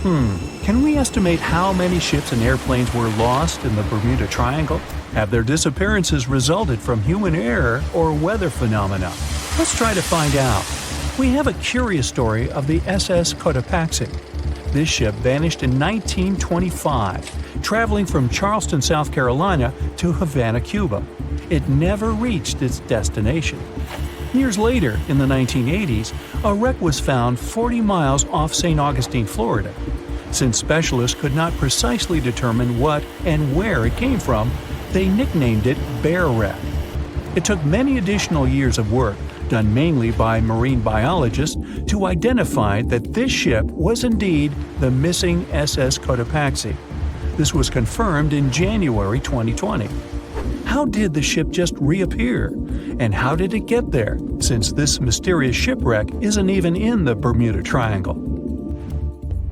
Can we estimate how many ships and airplanes were lost in the Bermuda Triangle? Have their disappearances resulted from human error or weather phenomena? Let's try to find out. We have a curious story of the SS Cotopaxi. This ship vanished in 1925, traveling from Charleston, South Carolina to Havana, Cuba. It never reached its destination. Years later, in the 1980s, a wreck was found 40 miles off St. Augustine, Florida. Since specialists could not precisely determine what and where it came from, they nicknamed it Bear Wreck. It took many additional years of work, done mainly by marine biologists, to identify that this ship was indeed the missing SS Cotopaxi. This was confirmed in January 2020. How did the ship just reappear? And how did it get there, since this mysterious shipwreck isn't even in the Bermuda Triangle?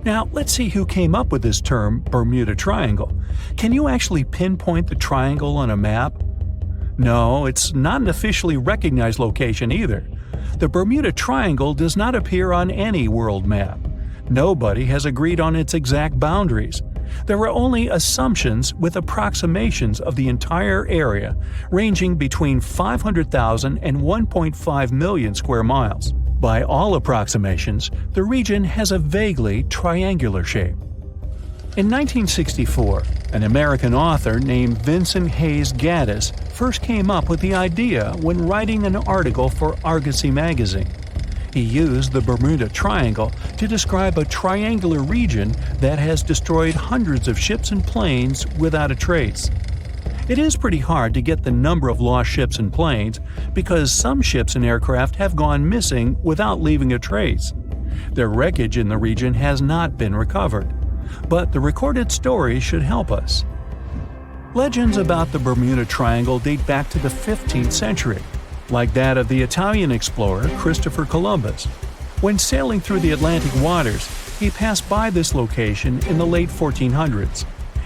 Now, let's see who came up with this term, Bermuda Triangle. Can you actually pinpoint the triangle on a map? No, it's not an officially recognized location either. The Bermuda Triangle does not appear on any world map. Nobody has agreed on its exact boundaries. There are only assumptions with approximations of the entire area, ranging between 500,000 and 1.5 million square miles. By all approximations, the region has a vaguely triangular shape. In 1964, an American author named Vincent Hayes Gaddis first came up with the idea when writing an article for Argosy magazine. He used the Bermuda Triangle to describe a triangular region that has destroyed hundreds of ships and planes without a trace. It is pretty hard to get the number of lost ships and planes because some ships and aircraft have gone missing without leaving a trace. Their wreckage in the region has not been recovered, but the recorded stories should help us. Legends about the Bermuda Triangle date back to the 15th century, like that of the Italian explorer Christopher Columbus. When sailing through the Atlantic waters, he passed by this location in the late 1400s.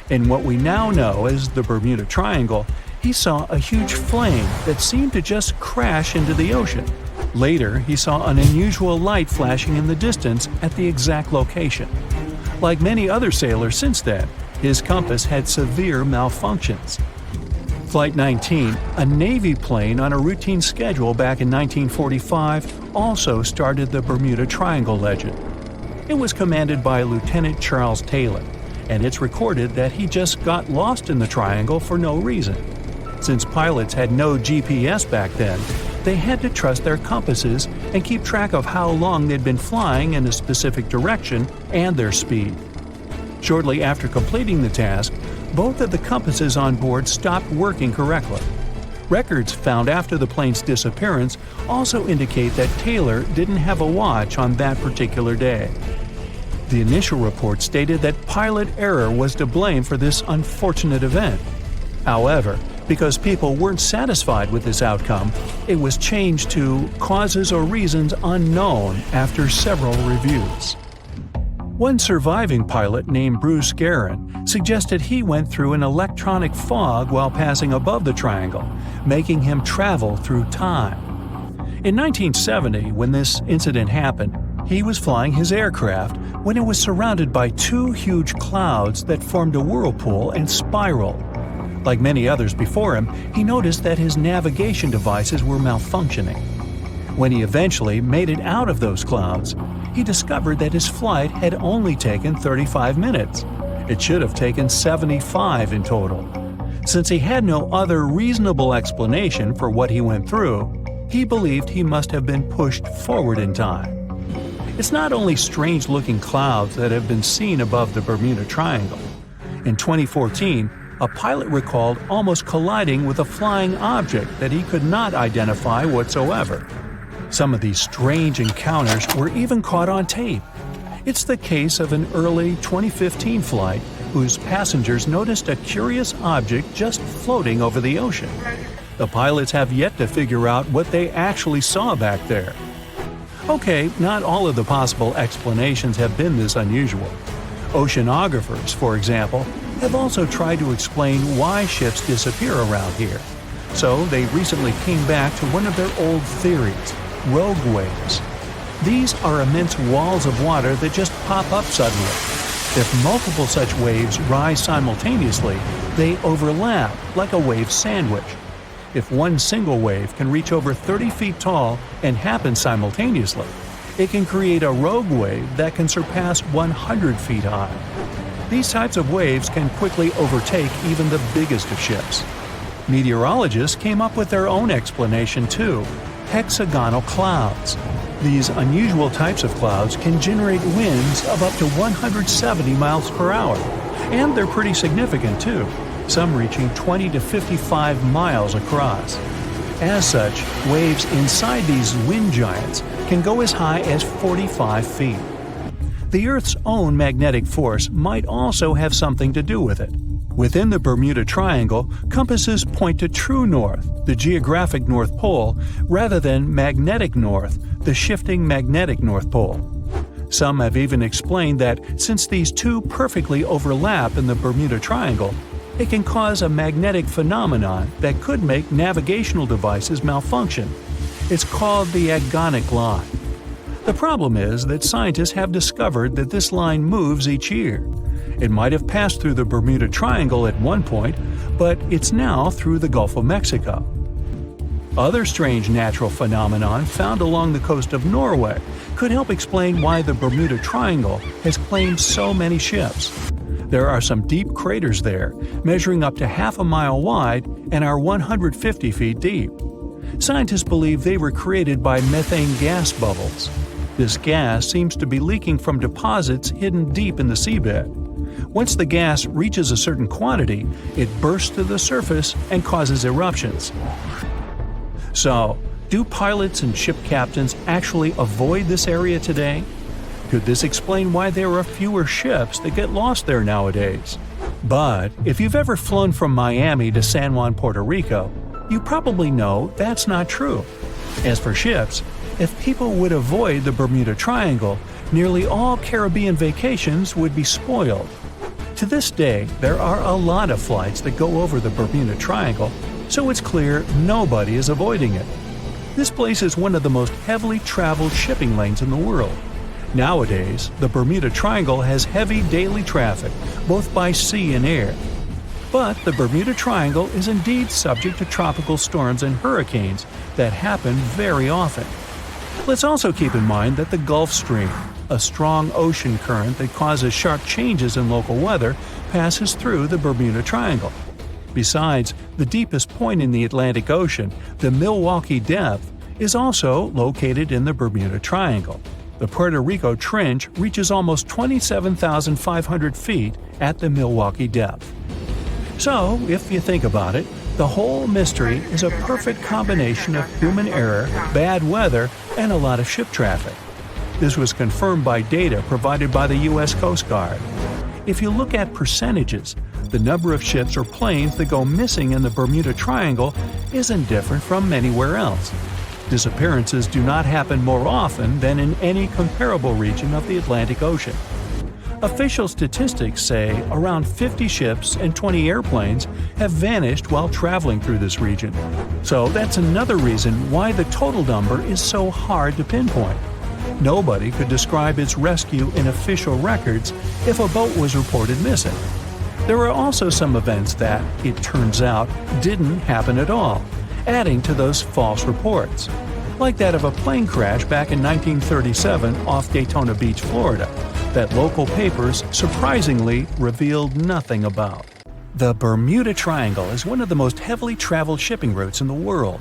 In what we now know as the Bermuda Triangle, he saw a huge flame that seemed to just crash into the ocean. Later, he saw an unusual light flashing in the distance at the exact location. Like many other sailors since then, his compass had severe malfunctions. Flight 19, a Navy plane on a routine schedule back in 1945, also started the Bermuda Triangle legend. It was commanded by Lieutenant Charles Taylor, and it's recorded that he just got lost in the triangle for no reason. Since pilots had no GPS back then, they had to trust their compasses and keep track of how long they'd been flying in a specific direction and their speed. Shortly after completing the task, both of the compasses on board stopped working correctly. Records found after the plane's disappearance also indicate that Taylor didn't have a watch on that particular day. The initial report stated that pilot error was to blame for this unfortunate event. However, because people weren't satisfied with this outcome, it was changed to causes or reasons unknown after several reviews. One surviving pilot named Bruce Guerin suggested he went through an electronic fog while passing above the triangle, making him travel through time. In 1970, when this incident happened, he was flying his aircraft when it was surrounded by two huge clouds that formed a whirlpool and spiraled. Like many others before him, he noticed that his navigation devices were malfunctioning. When he eventually made it out of those clouds, he discovered that his flight had only taken 35 minutes. It should have taken 75 in total. Since he had no other reasonable explanation for what he went through, he believed he must have been pushed forward in time. It's not only strange-looking clouds that have been seen above the Bermuda Triangle. In 2014, a pilot recalled almost colliding with a flying object that he could not identify whatsoever. Some of these strange encounters were even caught on tape. It's the case of an early 2015 flight whose passengers noticed a curious object just floating over the ocean. The pilots have yet to figure out what they actually saw back there. Okay, not all of the possible explanations have been this unusual. Oceanographers, for example, have also tried to explain why ships disappear around here. So they recently came back to one of their old theories: rogue waves. These are immense walls of water that just pop up suddenly. If multiple such waves rise simultaneously, they overlap like a wave sandwich. If one single wave can reach over 30 feet tall and happen simultaneously, it can create a rogue wave that can surpass 100 feet high. These types of waves can quickly overtake even the biggest of ships. Meteorologists came up with their own explanation too: hexagonal clouds. These unusual types of clouds can generate winds of up to 170 miles per hour, and they're pretty significant too, some reaching 20 to 55 miles across. As such, waves inside these wind giants can go as high as 45 feet. The Earth's own magnetic force might also have something to do with it. Within the Bermuda Triangle, compasses point to true north, the geographic North Pole, rather than magnetic north, the shifting magnetic North Pole. Some have even explained that since these two perfectly overlap in the Bermuda Triangle, it can cause a magnetic phenomenon that could make navigational devices malfunction. It's called the agonic line. The problem is that scientists have discovered that this line moves each year. It might have passed through the Bermuda Triangle at one point, but it's now through the Gulf of Mexico. Other strange natural phenomenon found along the coast of Norway could help explain why the Bermuda Triangle has claimed so many ships. There are some deep craters there, measuring up to half a mile wide and are 150 feet deep. Scientists believe they were created by methane gas bubbles. This gas seems to be leaking from deposits hidden deep in the seabed. Once the gas reaches a certain quantity, it bursts to the surface and causes eruptions. So, do pilots and ship captains actually avoid this area today? Could this explain why there are fewer ships that get lost there nowadays? But if you've ever flown from Miami to San Juan, Puerto Rico, you probably know that's not true. As for ships, if people would avoid the Bermuda Triangle, nearly all Caribbean vacations would be spoiled. To this day, there are a lot of flights that go over the Bermuda Triangle, so it's clear nobody is avoiding it. This place is one of the most heavily traveled shipping lanes in the world. Nowadays, the Bermuda Triangle has heavy daily traffic, both by sea and air. But the Bermuda Triangle is indeed subject to tropical storms and hurricanes that happen very often. Let's also keep in mind that the Gulf Stream, a strong ocean current that causes sharp changes in local weather, passes through the Bermuda Triangle. Besides, the deepest point in the Atlantic Ocean, the Milwaukee Depth, is also located in the Bermuda Triangle. The Puerto Rico Trench reaches almost 27,500 feet at the Milwaukee Depth. So, if you think about it, the whole mystery is a perfect combination of human error, bad weather, and a lot of ship traffic. This was confirmed by data provided by the U.S. Coast Guard. If you look at percentages, the number of ships or planes that go missing in the Bermuda Triangle isn't different from anywhere else. Disappearances do not happen more often than in any comparable region of the Atlantic Ocean. Official statistics say around 50 ships and 20 airplanes have vanished while traveling through this region. So that's another reason why the total number is so hard to pinpoint. Nobody could describe its rescue in official records if a boat was reported missing. There are also some events that, it turns out, didn't happen at all, adding to those false reports, like that of a plane crash back in 1937 off Daytona Beach, Florida, that local papers surprisingly revealed nothing about. The Bermuda Triangle is one of the most heavily traveled shipping routes in the world.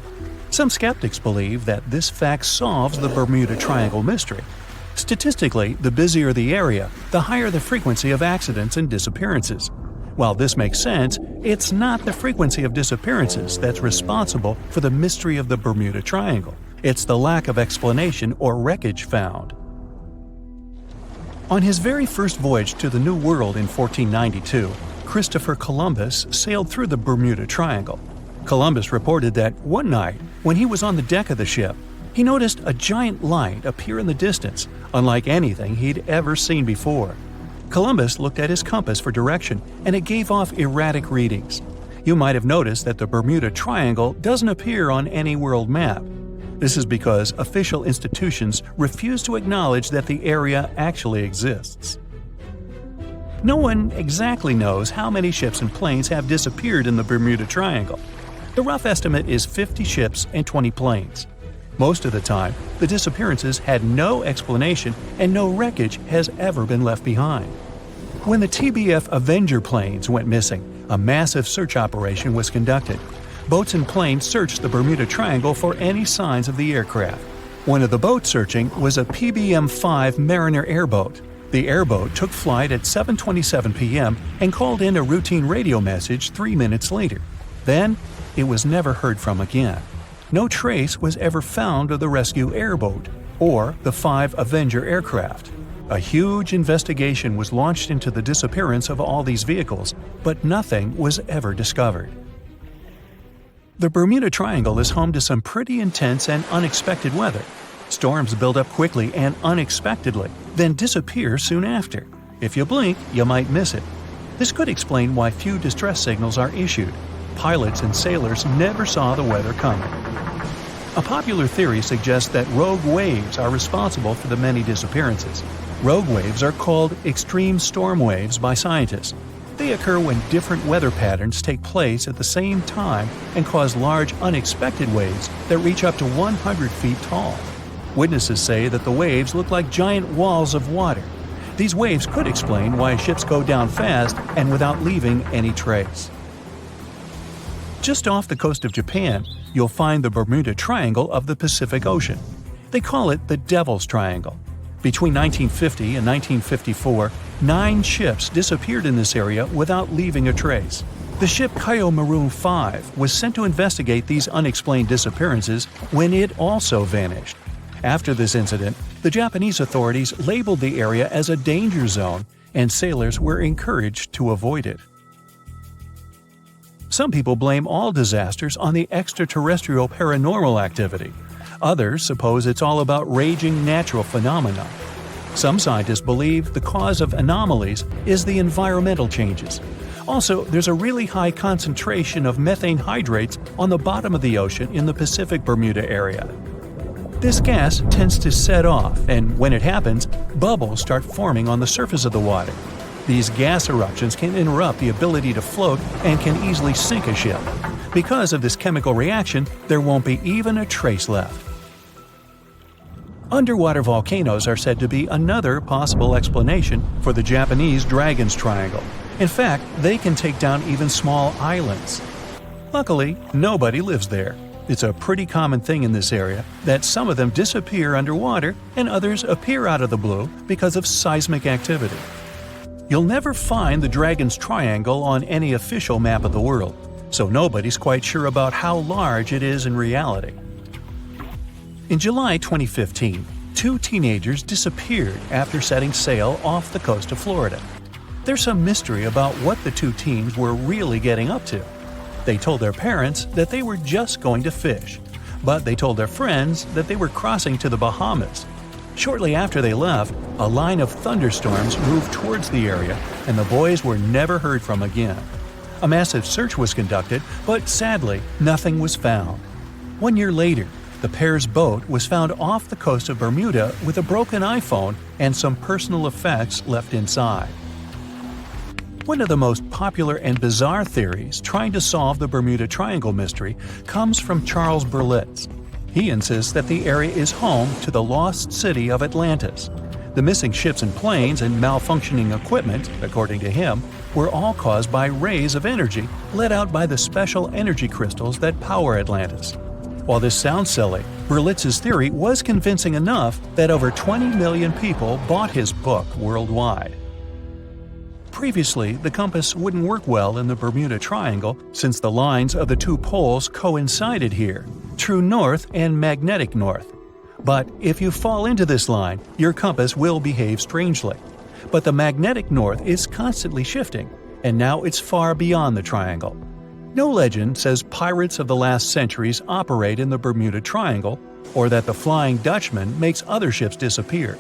Some skeptics believe that this fact solves the Bermuda Triangle mystery. Statistically, the busier the area, the higher the frequency of accidents and disappearances. While this makes sense, it's not the frequency of disappearances that's responsible for the mystery of the Bermuda Triangle. It's the lack of explanation or wreckage found. On his very first voyage to the New World in 1492, Christopher Columbus sailed through the Bermuda Triangle. Columbus reported that one night, when he was on the deck of the ship, he noticed a giant light appear in the distance, unlike anything he'd ever seen before. Columbus looked at his compass for direction, and it gave off erratic readings. You might have noticed that the Bermuda Triangle doesn't appear on any world map. This is because official institutions refuse to acknowledge that the area actually exists. No one exactly knows how many ships and planes have disappeared in the Bermuda Triangle. The rough estimate is 50 ships and 20 planes. Most of the time, the disappearances had no explanation and no wreckage has ever been left behind. When the TBF Avenger planes went missing, a massive search operation was conducted. Boats and planes searched the Bermuda Triangle for any signs of the aircraft. One of the boats searching was a PBM-5 Mariner airboat. The airboat took flight at 7:27 p.m. and called in a routine radio message 3 minutes later. Then, it was never heard from again. No trace was ever found of the rescue airboat or the 5 Avenger aircraft. A huge investigation was launched into the disappearance of all these vehicles, but nothing was ever discovered. The Bermuda Triangle is home to some pretty intense and unexpected weather. Storms build up quickly and unexpectedly, then disappear soon after. If you blink, you might miss it. This could explain why few distress signals are issued. Pilots and sailors never saw the weather coming. A popular theory suggests that rogue waves are responsible for the many disappearances. Rogue waves are called extreme storm waves by scientists. They occur when different weather patterns take place at the same time and cause large unexpected waves that reach up to 100 feet tall. Witnesses say that the waves look like giant walls of water. These waves could explain why ships go down fast and without leaving any trace. Just off the coast of Japan, you'll find the Bermuda Triangle of the Pacific Ocean. They call it the Devil's Triangle. Between 1950 and 1954, 9 ships disappeared in this area without leaving a trace. The ship Kaio Maroon 5 was sent to investigate these unexplained disappearances when it also vanished. After this incident, the Japanese authorities labeled the area as a danger zone, and sailors were encouraged to avoid it. Some people blame all disasters on the extraterrestrial paranormal activity. Others suppose it's all about raging natural phenomena. Some scientists believe the cause of anomalies is the environmental changes. Also, there's a really high concentration of methane hydrates on the bottom of the ocean in the Pacific Bermuda area. This gas tends to set off, and when it happens, bubbles start forming on the surface of the water. These gas eruptions can interrupt the ability to float and can easily sink a ship. Because of this chemical reaction, there won't be even a trace left. Underwater volcanoes are said to be another possible explanation for the Japanese Dragon's Triangle. In fact, they can take down even small islands. Luckily, nobody lives there. It's a pretty common thing in this area that some of them disappear underwater and others appear out of the blue because of seismic activity. You'll never find the Dragon's Triangle on any official map of the world, so nobody's quite sure about how large it is in reality. In July 2015, 2 teenagers disappeared after setting sail off the coast of Florida. There's some mystery about what the 2 teens were really getting up to. They told their parents that they were just going to fish, but they told their friends that they were crossing to the Bahamas. Shortly after they left, a line of thunderstorms moved towards the area, and the boys were never heard from again. A massive search was conducted, but sadly, nothing was found. 1 year later, the pair's boat was found off the coast of Bermuda with a broken iPhone and some personal effects left inside. One of the most popular and bizarre theories trying to solve the Bermuda Triangle mystery comes from Charles Berlitz. He insists that the area is home to the lost city of Atlantis. The missing ships and planes and malfunctioning equipment, according to him, were all caused by rays of energy let out by the special energy crystals that power Atlantis. While this sounds silly, Berlitz's theory was convincing enough that over 20 million people bought his book worldwide. Previously, the compass wouldn't work well in the Bermuda Triangle since the lines of the 2 poles coincided here, true north and magnetic north. But if you fall into this line, your compass will behave strangely. But the magnetic north is constantly shifting, and now it's far beyond the triangle. No legend says pirates of the last centuries operate in the Bermuda Triangle, or that the Flying Dutchman makes other ships disappear.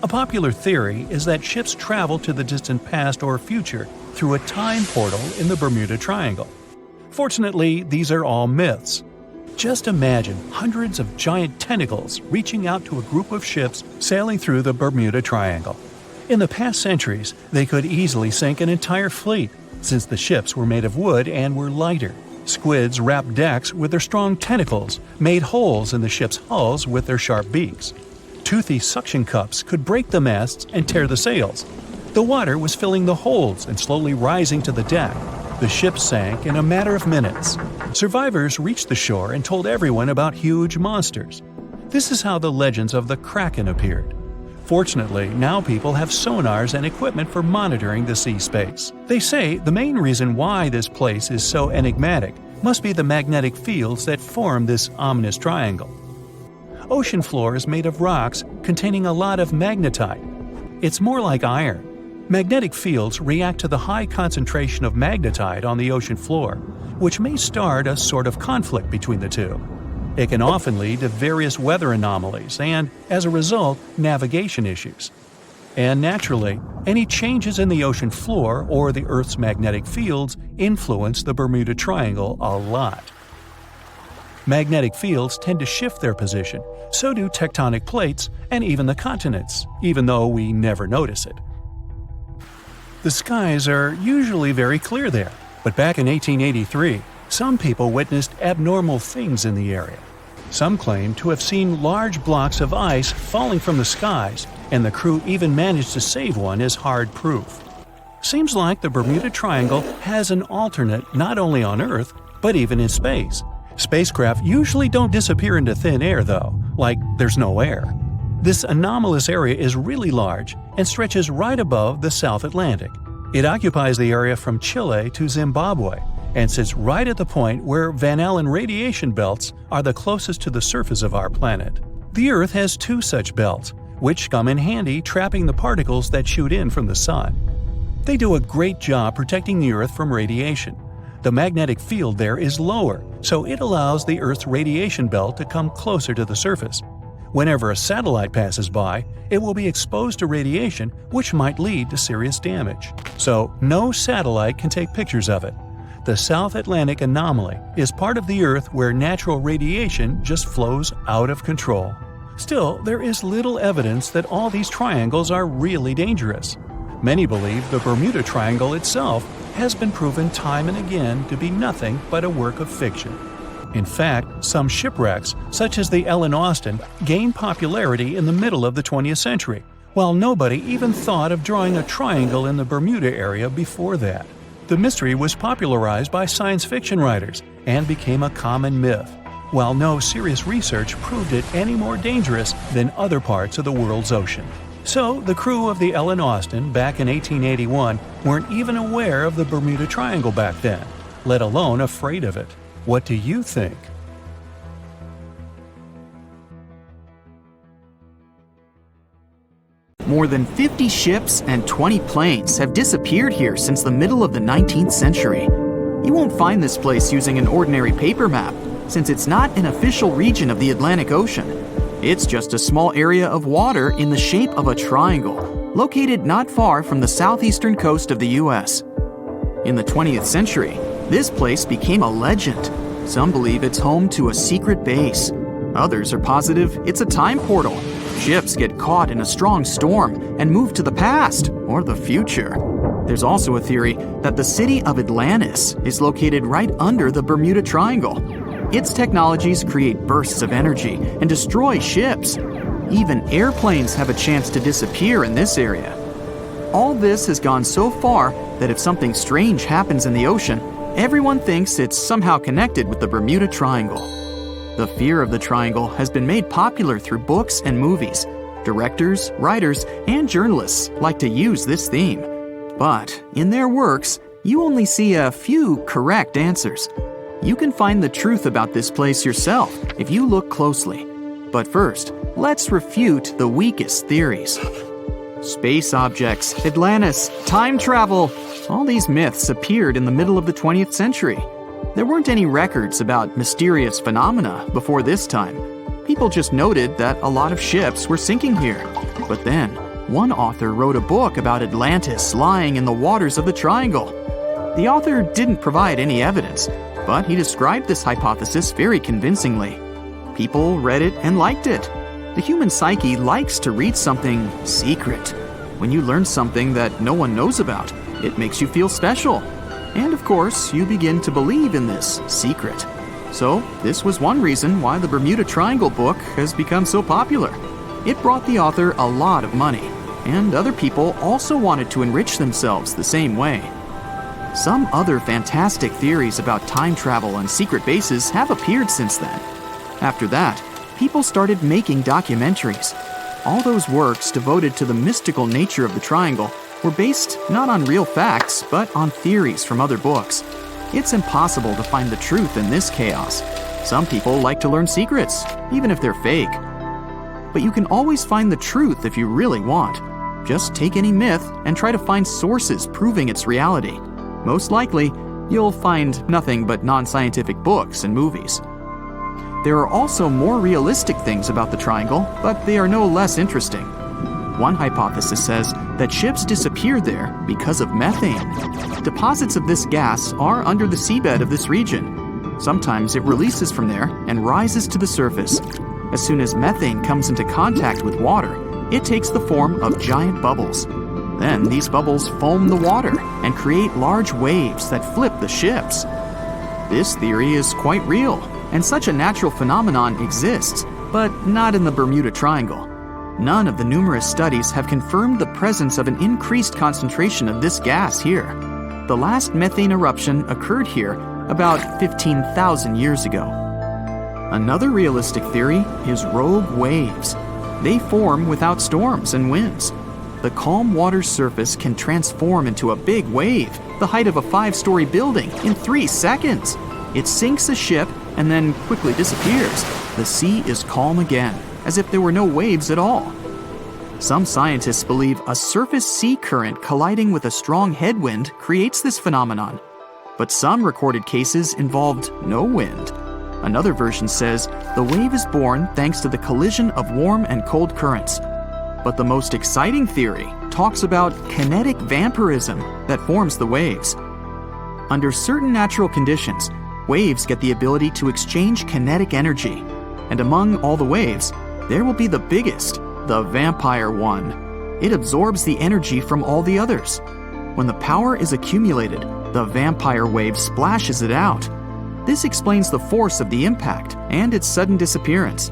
A popular theory is that ships travel to the distant past or future through a time portal in the Bermuda Triangle. Fortunately, these are all myths. Just imagine hundreds of giant tentacles reaching out to a group of ships sailing through the Bermuda Triangle. In the past centuries, they could easily sink an entire fleet, since the ships were made of wood and were lighter. Squids wrapped decks with their strong tentacles, made holes in the ship's hulls with their sharp beaks. Toothy suction cups could break the masts and tear the sails. The water was filling the holds and slowly rising to the deck. The ship sank in a matter of minutes. Survivors reached the shore and told everyone about huge monsters. This is how the legends of the Kraken appeared. Fortunately, now people have sonars and equipment for monitoring the sea space. They say the main reason why this place is so enigmatic must be the magnetic fields that form this ominous triangle. Ocean floor is made of rocks containing a lot of magnetite. It's more like iron. Magnetic fields react to the high concentration of magnetite on the ocean floor, which may start a sort of conflict between the two. It can often lead to various weather anomalies and, as a result, navigation issues. And naturally, any changes in the ocean floor or the Earth's magnetic fields influence the Bermuda Triangle a lot. Magnetic fields tend to shift their position, so do tectonic plates and even the continents, even though we never notice it. The skies are usually very clear there, but back in 1883, some people witnessed abnormal things in the area. Some claim to have seen large blocks of ice falling from the skies, and the crew even managed to save one as hard proof. Seems like the Bermuda Triangle has an alternate not only on Earth, but even in space. Spacecraft usually don't disappear into thin air, though, like there's no air. This anomalous area is really large and stretches right above the South Atlantic. It occupies the area from Chile to Zimbabwe and sits right at the point where Van Allen radiation belts are the closest to the surface of our planet. The Earth has two such belts, which come in handy trapping the particles that shoot in from the Sun. They do a great job protecting the Earth from radiation. The magnetic field there is lower, so it allows the Earth's radiation belt to come closer to the surface. Whenever a satellite passes by, it will be exposed to radiation, which might lead to serious damage. So, no satellite can take pictures of it. The South Atlantic anomaly is part of the Earth where natural radiation just flows out of control. Still, there is little evidence that all these triangles are really dangerous. Many believe the Bermuda Triangle itself has been proven time and again to be nothing but a work of fiction. In fact, some shipwrecks, such as the Ellen Austin, gained popularity in the middle of the 20th century, while nobody even thought of drawing a triangle in the Bermuda area before that. The mystery was popularized by science fiction writers and became a common myth, while no serious research proved it any more dangerous than other parts of the world's ocean. So, the crew of the Ellen Austin back in 1881 weren't even aware of the Bermuda Triangle back then, let alone afraid of it. What do you think? More than 50 ships and 20 planes have disappeared here since the middle of the 19th century. You won't find this place using an ordinary paper map, since it's not an official region of the Atlantic Ocean. It's just a small area of water in the shape of a triangle, located not far from the southeastern coast of the US. In the 20th century, this place became a legend. Some believe it's home to a secret base. Others are positive it's a time portal. Ships get caught in a strong storm and move to the past or the future. There's also a theory that the city of Atlantis is located right under the Bermuda Triangle. Its technologies create bursts of energy and destroy ships. Even airplanes have a chance to disappear in this area. All this has gone so far that if something strange happens in the ocean, everyone thinks it's somehow connected with the Bermuda Triangle. The fear of the triangle has been made popular through books and movies. Directors, writers, and journalists like to use this theme. But in their works, you only see a few correct answers. You can find the truth about this place yourself if you look closely. But first, let's refute the weakest theories. Space objects, Atlantis, time travel. All these myths appeared in the middle of the 20th century. There weren't any records about mysterious phenomena before this time. People just noted that a lot of ships were sinking here. But then, one author wrote a book about Atlantis lying in the waters of the triangle. The author didn't provide any evidence, but he described this hypothesis very convincingly. People read it and liked it. The human psyche likes to read something secret. When you learn something that no one knows about, it makes you feel special. And of course, you begin to believe in this secret. So, this was one reason why the Bermuda Triangle book has become so popular. It brought the author a lot of money, and other people also wanted to enrich themselves the same way. Some other fantastic theories about time travel and secret bases have appeared since then. After that, people started making documentaries. All those works devoted to the mystical nature of the triangle were based not on real facts, but on theories from other books. It's impossible to find the truth in this chaos. Some people like to learn secrets, even if they're fake. But you can always find the truth if you really want. Just take any myth and try to find sources proving its reality. Most likely, you'll find nothing but non-scientific books and movies. There are also more realistic things about the triangle, but they are no less interesting. One hypothesis says that ships disappeared there because of methane. Deposits of this gas are under the seabed of this region. Sometimes it releases from there and rises to the surface. As soon as methane comes into contact with water, it takes the form of giant bubbles. Then these bubbles foam the water and create large waves that flip the ships. This theory is quite real, and such a natural phenomenon exists, but not in the Bermuda Triangle. None of the numerous studies have confirmed the presence of an increased concentration of this gas here. The last methane eruption occurred here about 15,000 years ago. Another realistic theory is rogue waves. They form without storms and winds. The calm water surface can transform into a big wave, the height of a 5-story building, in 3 seconds. It sinks a ship and then quickly disappears. The sea is calm again, as if there were no waves at all. Some scientists believe a surface sea current colliding with a strong headwind creates this phenomenon. But some recorded cases involved no wind. Another version says the wave is born thanks to the collision of warm and cold currents. But the most exciting theory talks about kinetic vampirism that forms the waves. Under certain natural conditions, waves get the ability to exchange kinetic energy. And among all the waves, there will be the biggest, the vampire one. It absorbs the energy from all the others. When the power is accumulated, the vampire wave splashes it out. This explains the force of the impact and its sudden disappearance.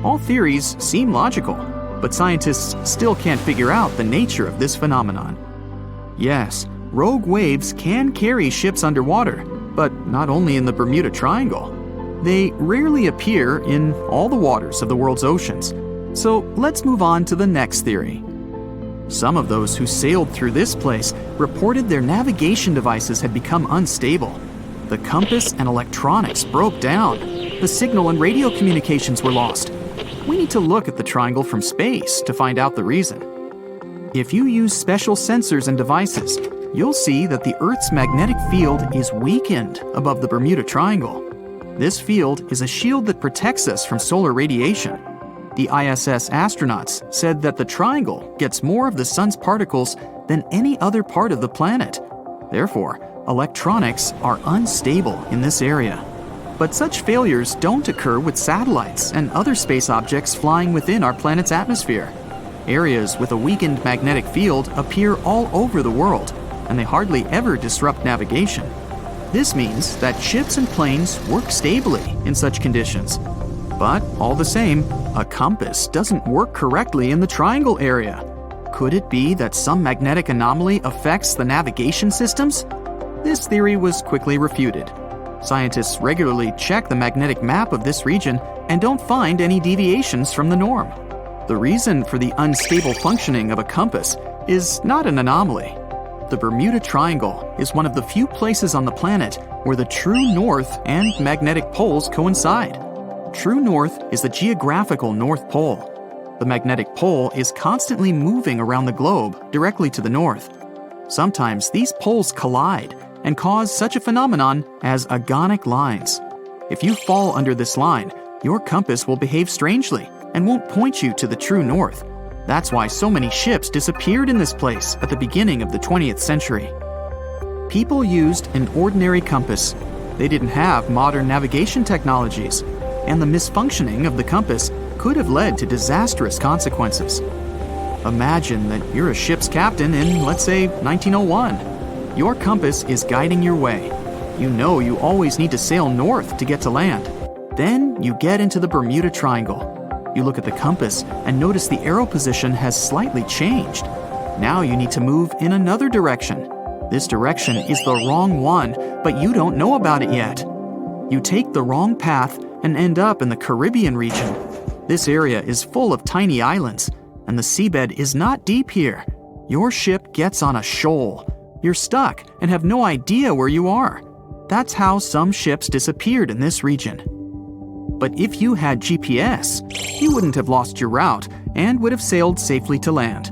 All theories seem logical, but scientists still can't figure out the nature of this phenomenon. Yes, rogue waves can carry ships underwater, but not only in the Bermuda Triangle. They rarely appear in all the waters of the world's oceans. So let's move on to the next theory. Some of those who sailed through this place reported their navigation devices had become unstable. The compass and electronics broke down. The signal and radio communications were lost. We need to look at the triangle from space to find out the reason. If you use special sensors and devices, you'll see that the Earth's magnetic field is weakened above the Bermuda Triangle. This field is a shield that protects us from solar radiation. The ISS astronauts said that the triangle gets more of the sun's particles than any other part of the planet. Therefore, electronics are unstable in this area. But such failures don't occur with satellites and other space objects flying within our planet's atmosphere. Areas with a weakened magnetic field appear all over the world, and they hardly ever disrupt navigation. This means that ships and planes work stably in such conditions. But all the same, a compass doesn't work correctly in the triangle area. Could it be that some magnetic anomaly affects the navigation systems? This theory was quickly refuted. Scientists regularly check the magnetic map of this region and don't find any deviations from the norm. The reason for the unstable functioning of a compass is not an anomaly. The Bermuda Triangle is one of the few places on the planet where the true north and magnetic poles coincide. True north is the geographical North Pole. The magnetic pole is constantly moving around the globe directly to the north. Sometimes these poles collide and cause such a phenomenon as agonic lines. If you fall under this line, your compass will behave strangely and won't point you to the true north. That's why so many ships disappeared in this place at the beginning of the 20th century. People used an ordinary compass. They didn't have modern navigation technologies, and the misfunctioning of the compass could have led to disastrous consequences. Imagine that you're a ship's captain in, let's say, 1901. Your compass is guiding your way. You know you always need to sail north to get to land. Then you get into the Bermuda Triangle. You look at the compass and notice the arrow position has slightly changed. Now you need to move in another direction. This direction is the wrong one, but you don't know about it yet. You take the wrong path and end up in the Caribbean region. This area is full of tiny islands, and the seabed is not deep here. Your ship gets on a shoal. You're stuck and have no idea where you are. That's how some ships disappeared in this region. But if you had GPS, you wouldn't have lost your route and would have sailed safely to land.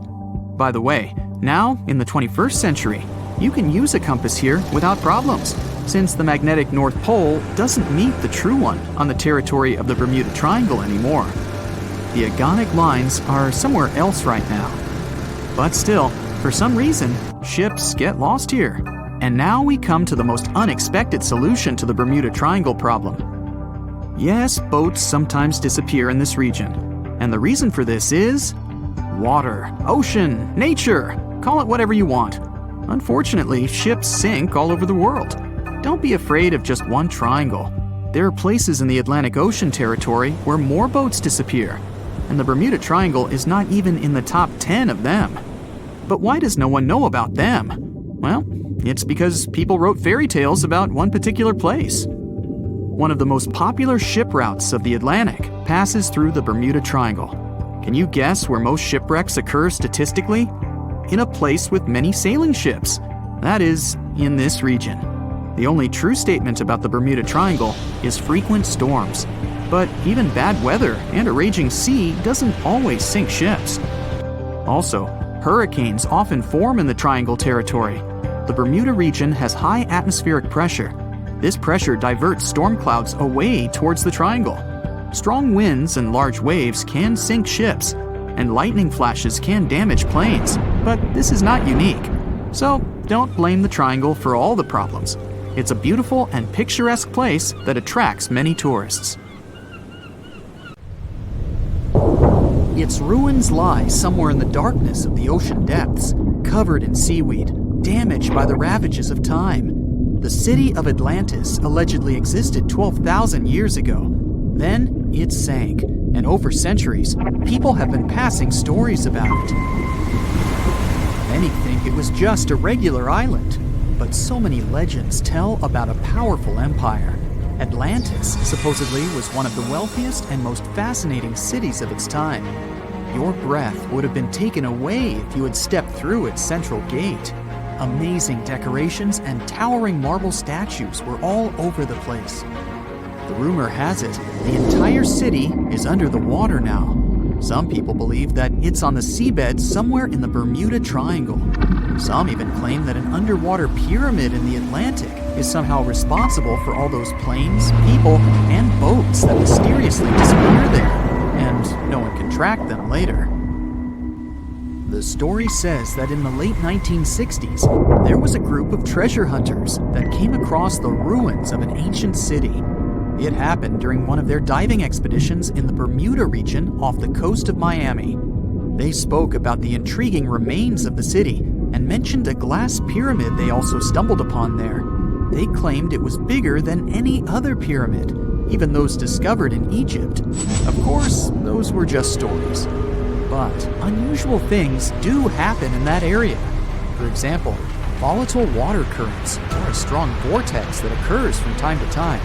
By the way, now, in the 21st century, you can use a compass here without problems, since the magnetic North Pole doesn't meet the true one on the territory of the Bermuda Triangle anymore. The agonic lines are somewhere else right now. But still, for some reason, ships get lost here. And now we come to the most unexpected solution to the Bermuda Triangle problem. Yes, boats sometimes disappear in this region. And the reason for this is water, ocean, nature, call it whatever you want. Unfortunately, ships sink all over the world. Don't be afraid of just one triangle. There are places in the Atlantic Ocean territory where more boats disappear, and the Bermuda Triangle is not even in the top 10 of them. But why does no one know about them? Well, it's because people wrote fairy tales about one particular place. One of the most popular ship routes of the Atlantic passes through the Bermuda Triangle. Can you guess where most shipwrecks occur statistically? In a place with many sailing ships. That is, in this region. The only true statement about the Bermuda Triangle is frequent storms. But even bad weather and a raging sea doesn't always sink ships. Also, hurricanes often form in the Triangle territory. The Bermuda region has high atmospheric pressure. This pressure diverts storm clouds away towards the Triangle. Strong winds and large waves can sink ships, and lightning flashes can damage planes, but this is not unique. So don't blame the Triangle for all the problems. It's a beautiful and picturesque place that attracts many tourists. Its ruins lie somewhere in the darkness of the ocean depths, covered in seaweed, damaged by the ravages of time. The city of Atlantis allegedly existed 12,000 years ago. Then it sank, and over centuries, people have been passing stories about it. Many think it was just a regular island, but so many legends tell about a powerful empire. Atlantis supposedly was one of the wealthiest and most fascinating cities of its time. Your breath would have been taken away if you had stepped through its central gate. Amazing decorations and towering marble statues were all over the place. The rumor has it, the entire city is under the water now. Some people believe that it's on the seabed somewhere in the Bermuda Triangle. Some even claim that an underwater pyramid in the Atlantic is somehow responsible for all those planes, people, and boats that mysteriously disappear there, and no one can track them later. The story says that in the late 1960s, there was a group of treasure hunters that came across the ruins of an ancient city. It happened during one of their diving expeditions in the Bermuda region off the coast of Miami. They spoke about the intriguing remains of the city and mentioned a glass pyramid they also stumbled upon there. They claimed it was bigger than any other pyramid, even those discovered in Egypt. Of course, those were just stories. But unusual things do happen in that area. For example, volatile water currents or a strong vortex that occurs from time to time.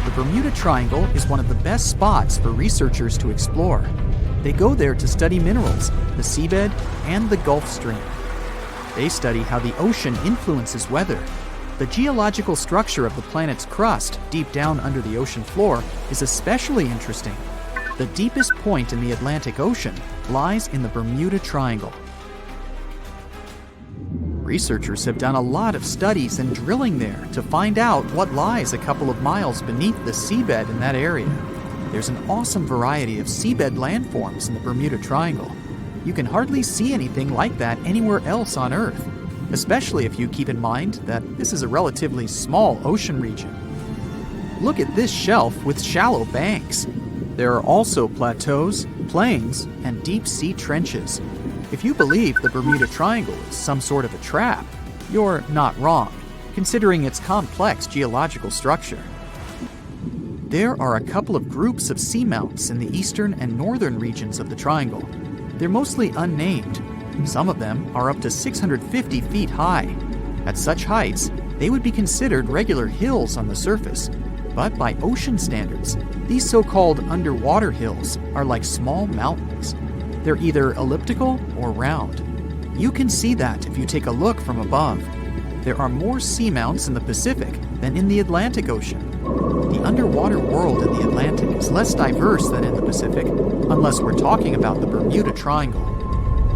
The Bermuda Triangle is one of the best spots for researchers to explore. They go there to study minerals, the seabed, and the Gulf Stream. They study how the ocean influences weather. The geological structure of the planet's crust, deep down under the ocean floor, is especially interesting. The deepest point in the Atlantic Ocean lies in the Bermuda Triangle. Researchers have done a lot of studies and drilling there to find out what lies a couple of miles beneath the seabed in that area. There's an awesome variety of seabed landforms in the Bermuda Triangle. You can hardly see anything like that anywhere else on Earth, especially if you keep in mind that this is a relatively small ocean region. Look at this shelf with shallow banks. There are also plateaus, plains, and deep-sea trenches. If you believe the Bermuda Triangle is some sort of a trap, you're not wrong, considering its complex geological structure. There are a couple of groups of seamounts in the eastern and northern regions of the triangle. They're mostly unnamed. Some of them are up to 650 feet high. At such heights, they would be considered regular hills on the surface. But by ocean standards, these so-called underwater hills are like small mountains. They're either elliptical or round. You can see that if you take a look from above. There are more seamounts in the Pacific than in the Atlantic Ocean. The underwater world in the Atlantic is less diverse than in the Pacific, unless we're talking about the Bermuda Triangle.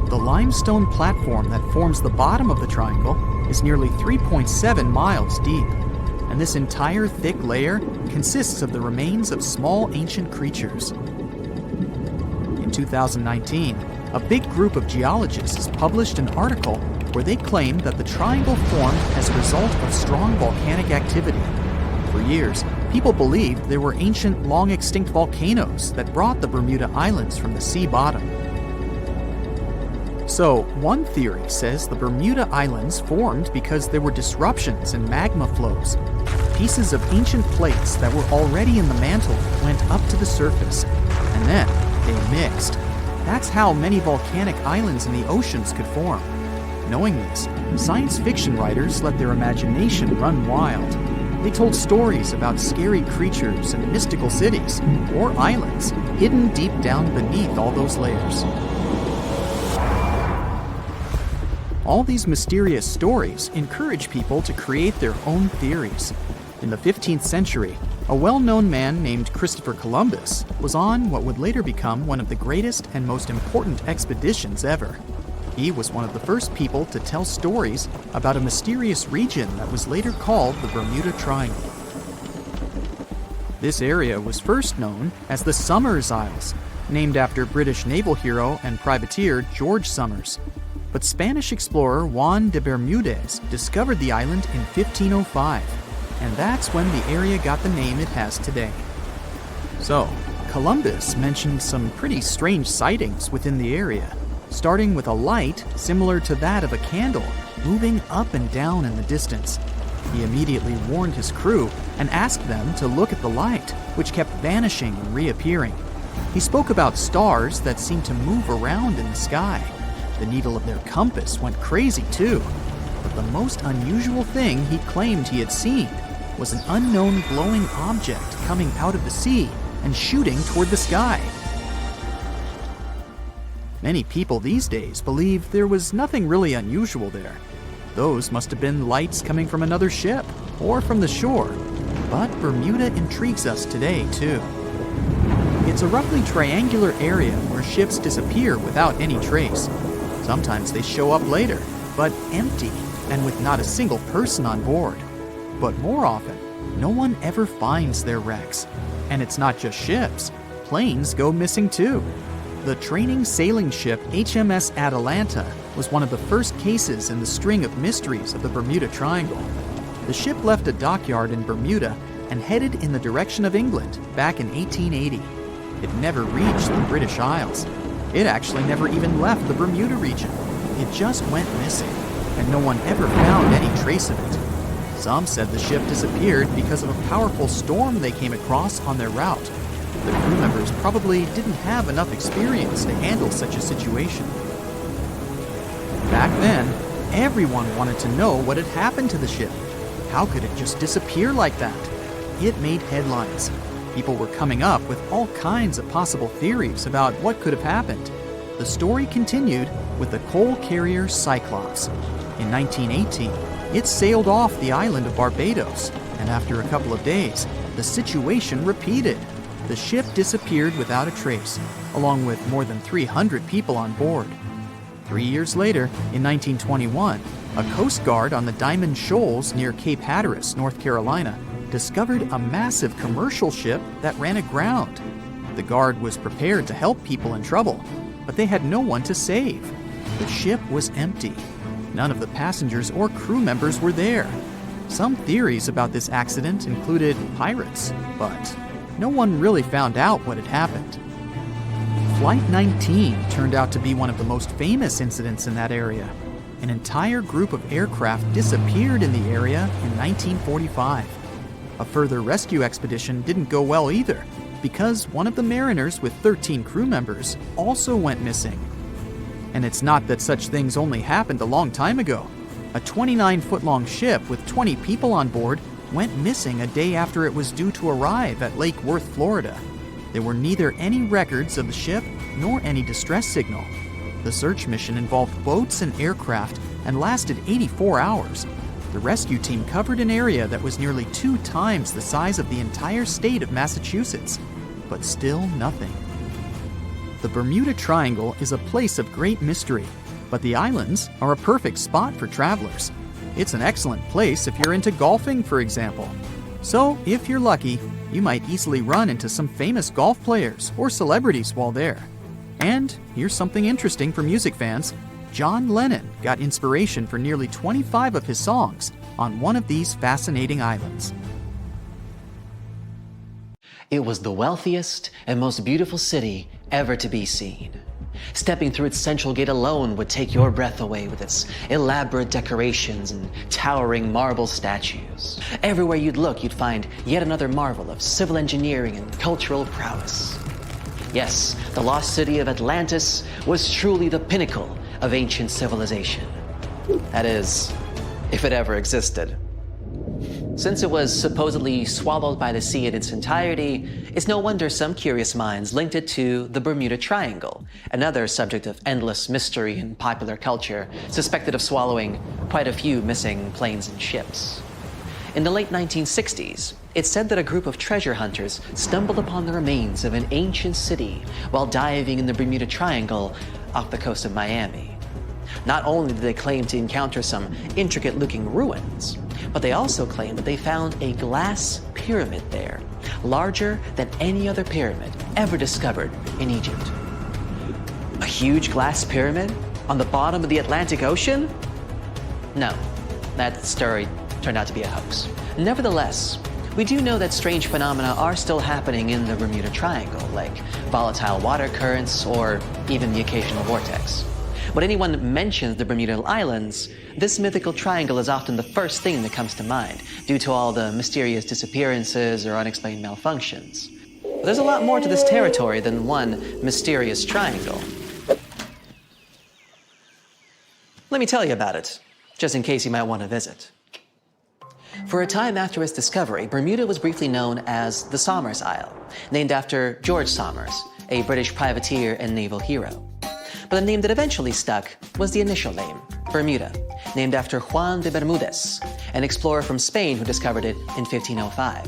The limestone platform that forms the bottom of the triangle is nearly 3.7 miles deep, and this entire thick layer consists of the remains of small ancient creatures. In 2019, a big group of geologists published an article where they claimed that the triangle formed as a result of strong volcanic activity. For years, people believed there were ancient, long-extinct volcanoes that brought the Bermuda Islands from the sea bottom. So, one theory says the Bermuda Islands formed because there were disruptions in magma flows. Pieces of ancient plates that were already in the mantle went up to the surface, and then they mixed. That's how many volcanic islands in the oceans could form. Knowing this, science fiction writers let their imagination run wild. They told stories about scary creatures and mystical cities, or islands, hidden deep down beneath all those layers. All these mysterious stories encourage people to create their own theories. In the 15th century, a well-known man named Christopher Columbus was on what would later become one of the greatest and most important expeditions ever. He was one of the first people to tell stories about a mysterious region that was later called the Bermuda Triangle. This area was first known as the Somers Isles, named after British naval hero and privateer George Somers. But Spanish explorer Juan de Bermudez discovered the island in 1505, and that's when the area got the name it has today. So, Columbus mentioned some pretty strange sightings within the area, starting with a light similar to that of a candle moving up and down in the distance. He immediately warned his crew and asked them to look at the light, which kept vanishing and reappearing. He spoke about stars that seemed to move around in the sky. The needle of their compass went crazy too. But the most unusual thing he claimed he had seen was an unknown glowing object coming out of the sea and shooting toward the sky. Many people these days believe there was nothing really unusual there. Those must have been lights coming from another ship or from the shore. But Bermuda intrigues us today too. It's a roughly triangular area where ships disappear without any trace. Sometimes they show up later, but empty and with not a single person on board. But more often, no one ever finds their wrecks. And it's not just ships. Planes go missing too. The training sailing ship HMS Atalanta was one of the first cases in the string of mysteries of the Bermuda Triangle. The ship left a dockyard in Bermuda and headed in the direction of England back in 1880. It never reached the British Isles. It actually never even left the Bermuda region. It just went missing, and no one ever found any trace of it. Some said the ship disappeared because of a powerful storm they came across on their route. The crew members probably didn't have enough experience to handle such a situation. Back then, everyone wanted to know what had happened to the ship. How could it just disappear like that? It made headlines. People were coming up with all kinds of possible theories about what could have happened. The story continued with the coal carrier Cyclops. In 1918, it sailed off the island of Barbados, and after a couple of days, the situation repeated. The ship disappeared without a trace, along with more than 300 people on board. 3 years later, in 1921, a Coast Guard on the Diamond Shoals near Cape Hatteras, North Carolina, discovered a massive commercial ship that ran aground. The Guard was prepared to help people in trouble, but they had no one to save. The ship was empty. None of the passengers or crew members were there. Some theories about this accident included pirates, but no one really found out what had happened. Flight 19 turned out to be one of the most famous incidents in that area. An entire group of aircraft disappeared in the area in 1945. A further rescue expedition didn't go well either, because one of the mariners with 13 crew members also went missing. And it's not that such things only happened a long time ago. A 29-foot-long ship with 20 people on board went missing a day after it was due to arrive at Lake Worth, Florida. There were neither any records of the ship nor any distress signal. The search mission involved boats and aircraft and lasted 84 hours. The rescue team covered an area that was nearly 2 times the size of the entire state of Massachusetts, but still nothing. The Bermuda Triangle is a place of great mystery, but the islands are a perfect spot for travelers. It's an excellent place if you're into golfing, for example. So, if you're lucky, you might easily run into some famous golf players or celebrities while there. And here's something interesting for music fans. John Lennon got inspiration for nearly 25 of his songs on one of these fascinating islands. It was the wealthiest and most beautiful city ever to be seen. Stepping through its central gate alone would take your breath away with its elaborate decorations and towering marble statues. Everywhere you'd look, you'd find yet another marvel of civil engineering and cultural prowess. Yes, the lost city of Atlantis was truly the pinnacle of ancient civilization. That is, if it ever existed. Since it was supposedly swallowed by the sea in its entirety, it's no wonder some curious minds linked it to the Bermuda Triangle, another subject of endless mystery in popular culture, suspected of swallowing quite a few missing planes and ships. In the late 1960s, it's said that a group of treasure hunters stumbled upon the remains of an ancient city while diving in the Bermuda Triangle off the coast of Miami. Not only did they claim to encounter some intricate-looking ruins, but they also claimed that they found a glass pyramid there, larger than any other pyramid ever discovered in Egypt. A huge glass pyramid on the bottom of the Atlantic Ocean? No, that story turned out to be a hoax. Nevertheless, we do know that strange phenomena are still happening in the Bermuda Triangle, like volatile water currents or even the occasional vortex. When anyone mentions the Bermuda Islands, this mythical triangle is often the first thing that comes to mind, due to all the mysterious disappearances or unexplained malfunctions. But there's a lot more to this territory than one mysterious triangle. Let me tell you about it, just in case you might want to visit. For a time after its discovery, Bermuda was briefly known as the Somers Isle, named after George Somers, a British privateer and naval hero. But the name that eventually stuck was the initial name, Bermuda, named after Juan de Bermudez, an explorer from Spain who discovered it in 1505.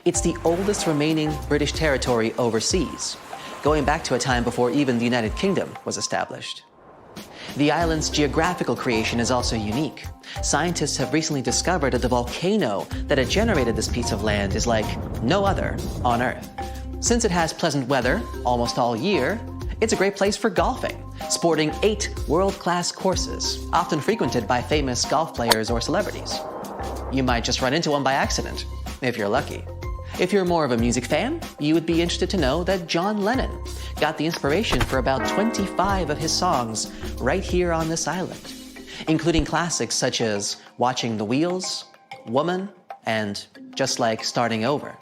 It's the oldest remaining British territory overseas, going back to a time before even the United Kingdom was established. The island's geographical creation is also unique. Scientists have recently discovered that the volcano that had generated this piece of land is like no other on Earth. Since it has pleasant weather almost all year, it's a great place for golfing, sporting 8 world-class courses, often frequented by famous golf players or celebrities. You might just run into one by accident, if you're lucky. If you're more of a music fan, you would be interested to know that John Lennon got the inspiration for about 25 of his songs right here on this island, including classics such as Watching the Wheels, Woman, and Just Like Starting Over.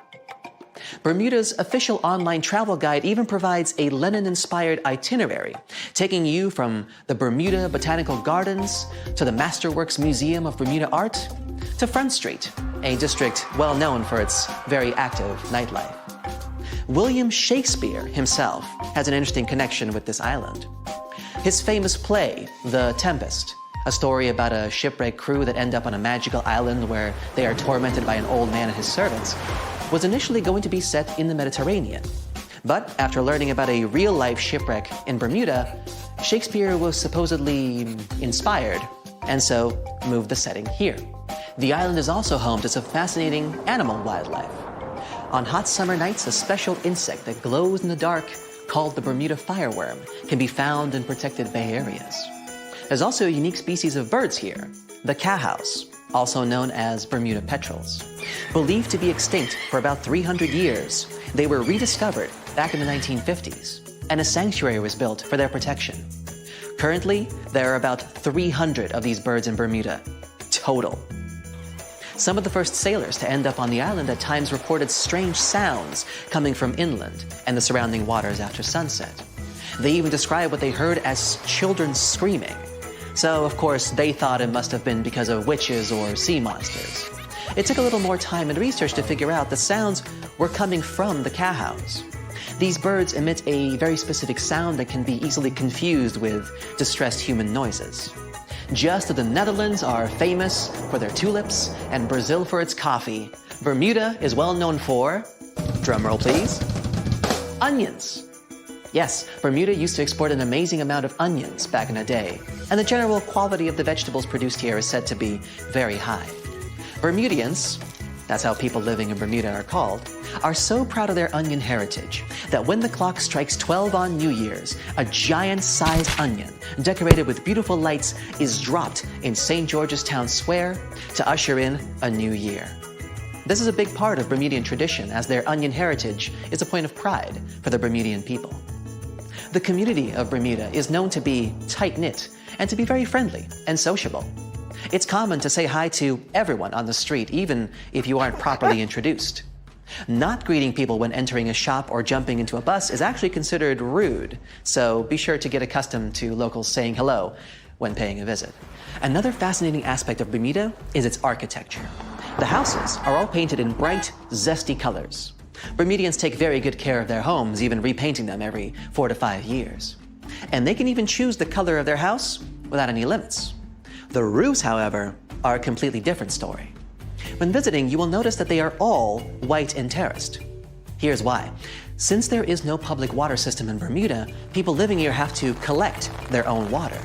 Bermuda's official online travel guide even provides a Lennon-inspired itinerary, taking you from the Bermuda Botanical Gardens to the Masterworks Museum of Bermuda Art to Front Street, a district well known for its very active nightlife. William Shakespeare himself has an interesting connection with this island. His famous play, The Tempest, a story about a shipwrecked crew that end up on a magical island where they are tormented by an old man and his servants, was initially going to be set in the Mediterranean. But after learning about a real-life shipwreck in Bermuda, Shakespeare was supposedly inspired, and so moved the setting here. The island is also home to some fascinating animal wildlife. On hot summer nights, a special insect that glows in the dark, called the Bermuda fireworm, can be found in protected bay areas. There's also a unique species of birds here, the cowhouse, also known as Bermuda petrels. Believed to be extinct for about 300 years, they were rediscovered back in the 1950s. and a sanctuary was built for their protection. Currently, there are about 300 of these birds in Bermuda, total. Some of the first sailors to end up on the island at times reported strange sounds coming from inland and the surrounding waters after sunset. They even described what they heard as children screaming. So, of course, they thought it must have been because of witches or sea monsters. It took a little more time and research to figure out the sounds were coming from the cowhounds. These birds emit a very specific sound that can be easily confused with distressed human noises. Just as the Netherlands are famous for their tulips and Brazil for its coffee, Bermuda is well known for, drumroll please, onions. Yes, Bermuda used to export an amazing amount of onions back in the day, and the general quality of the vegetables produced here is said to be very high. Bermudians, that's how people living in Bermuda are called, are so proud of their onion heritage that when the clock strikes 12 on New Year's, a giant-sized onion decorated with beautiful lights is dropped in St. George's Town Square to usher in a new year. This is a big part of Bermudian tradition, as their onion heritage is a point of pride for the Bermudian people. The community of Bermuda is known to be tight-knit and to be very friendly and sociable. It's common to say hi to everyone on the street, even if you aren't properly introduced. Not greeting people when entering a shop or jumping into a bus is actually considered rude, so be sure to get accustomed to locals saying hello when paying a visit. Another fascinating aspect of Bermuda is its architecture. The houses are all painted in bright, zesty colors. Bermudians take very good care of their homes, even repainting them every 4 to 5 years. And they can even choose the color of their house without any limits. The roofs, however, are a completely different story. When visiting, you will notice that they are all white and terraced. Here's why. Since there is no public water system in Bermuda, people living here have to collect their own water.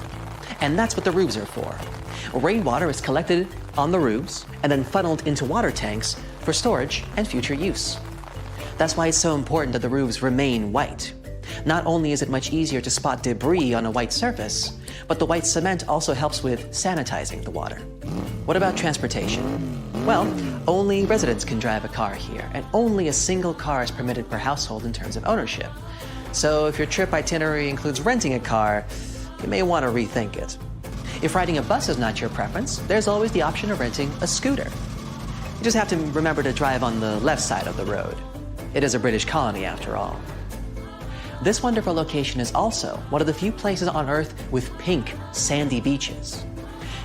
And that's what the roofs are for. Rainwater is collected on the roofs and then funneled into water tanks for storage and future use. That's why it's so important that the roofs remain white. Not only is it much easier to spot debris on a white surface, but the white cement also helps with sanitizing the water. What about transportation? Well, only residents can drive a car here, and only a single car is permitted per household in terms of ownership. So if your trip itinerary includes renting a car, you may want to rethink it. If riding a bus is not your preference, there's always the option of renting a scooter. You just have to remember to drive on the left side of the road. It is a British colony after all. This wonderful location is also one of the few places on Earth with pink, sandy beaches.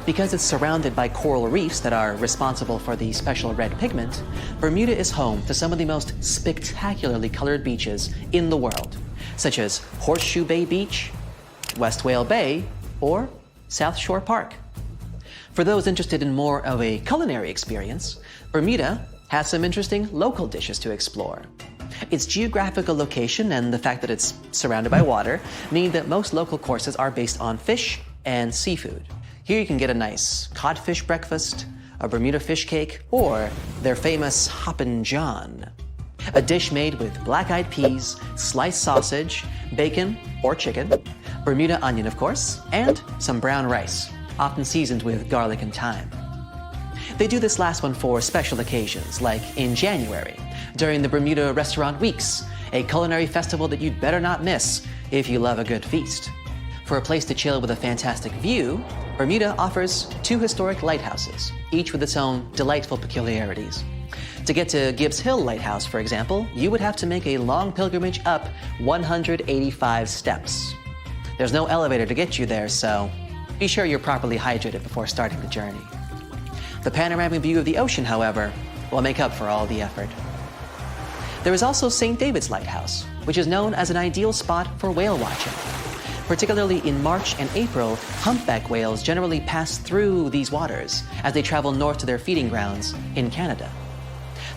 Because it's surrounded by coral reefs that are responsible for the special red pigment, Bermuda is home to some of the most spectacularly colored beaches in the world, such as Horseshoe Bay Beach, West Whale Bay, or South Shore Park. For those interested in more of a culinary experience, Bermuda has some interesting local dishes to explore. Its geographical location and the fact that it's surrounded by water mean that most local courses are based on fish and seafood. Here you can get a nice codfish breakfast, a Bermuda fish cake, or their famous Hoppin' John, a dish made with black-eyed peas, sliced sausage, bacon or chicken, Bermuda onion of course, and some brown rice, often seasoned with garlic and thyme. They do this last one for special occasions, like in January, during the Bermuda Restaurant Weeks, a culinary festival that you'd better not miss if you love a good feast. For a place to chill with a fantastic view, Bermuda offers 2 historic lighthouses, each with its own delightful peculiarities. To get to Gibbs Hill Lighthouse, for example, you would have to make a long pilgrimage up 185 steps. There's no elevator to get you there, so be sure you're properly hydrated before starting the journey. The panoramic view of the ocean, however, will make up for all the effort. There is also St. David's Lighthouse, which is known as an ideal spot for whale watching. Particularly in March and April, humpback whales generally pass through these waters as they travel north to their feeding grounds in Canada.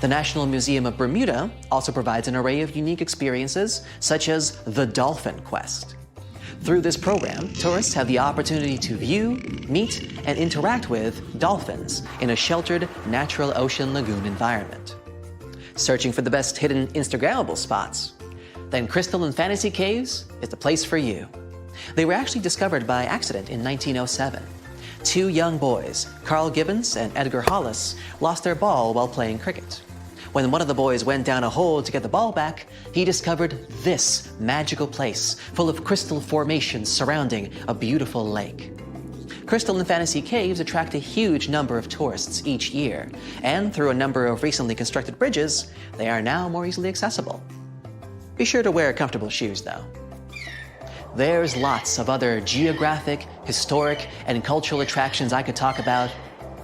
The National Museum of Bermuda also provides an array of unique experiences, such as the Dolphin Quest. Through this program, tourists have the opportunity to view, meet, and interact with dolphins in a sheltered, natural ocean lagoon environment. Searching for the best hidden Instagrammable spots? Then Crystal and Fantasy Caves is the place for you. They were actually discovered by accident in 1907. 2 young boys, Carl Gibbons and Edgar Hollis, lost their ball while playing cricket. When one of the boys went down a hole to get the ball back, he discovered this magical place full of crystal formations surrounding a beautiful lake. Crystal and fantasy caves attract a huge number of tourists each year, and through a number of recently constructed bridges, they are now more easily accessible. Be sure to wear comfortable shoes, though. There's lots of other geographic, historic, and cultural attractions I could talk about,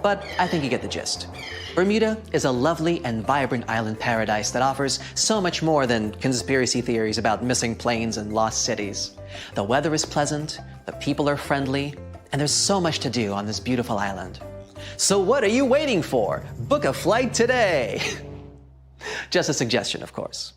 but I think you get the gist. Bermuda is a lovely and vibrant island paradise that offers so much more than conspiracy theories about missing planes and lost cities. The weather is pleasant, the people are friendly, and there's so much to do on this beautiful island. So what are you waiting for? Book a flight today! Just a suggestion, of course.